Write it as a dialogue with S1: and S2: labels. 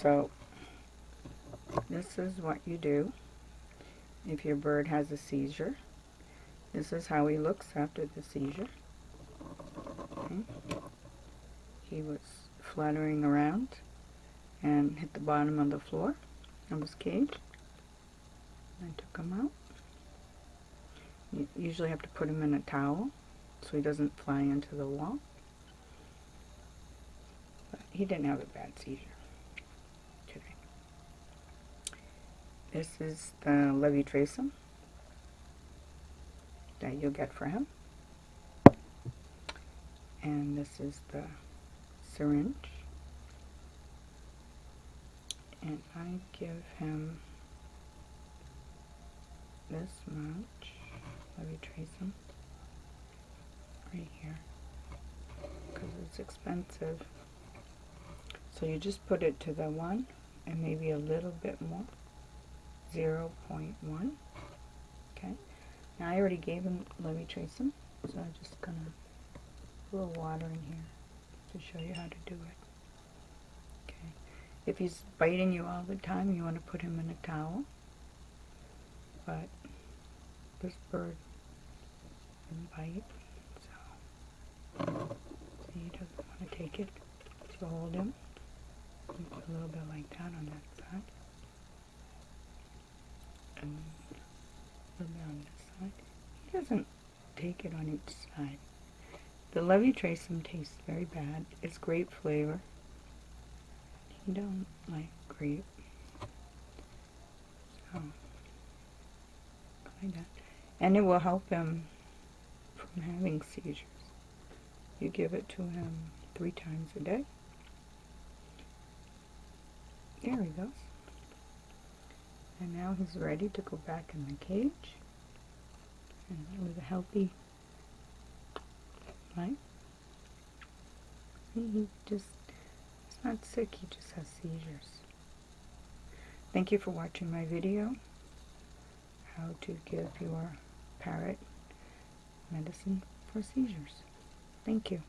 S1: So this is what you do if your bird has a seizure. This is how he looks after the seizure. Okay. He was fluttering around and hit the bottom of the floor of his cage. I took him out. You usually have to put him in a towel so he doesn't fly into the wall. But he didn't have a bad seizure today. This is the Levetraceum that you'll get for him. And this is the syringe. And I give him this much Levetraceum right here because it's expensive. So you just put it to the 1 and maybe a little bit more, 0.1. Okay. Now I already gave him Levetraceum, so I'm just gonna put a little water in here to show you how to do it. Okay. If he's biting you all the time, you want to put him in a towel. But this bird didn't bite, so he doesn't want to take it. So hold him. You put a little bit like that on that side, and a little bit on this side. He doesn't take it on each side. The Levetraceum tastes very bad. It's grape flavor. He don't like grape, so like that. And it will help him from having seizures. You give it to him 3 times a day. There he goes. And now he's ready to go back in the cage and live a healthy life. He's not sick, he just has seizures. Thank you for watching my video, how to give your parrot medicine for seizures. Thank you.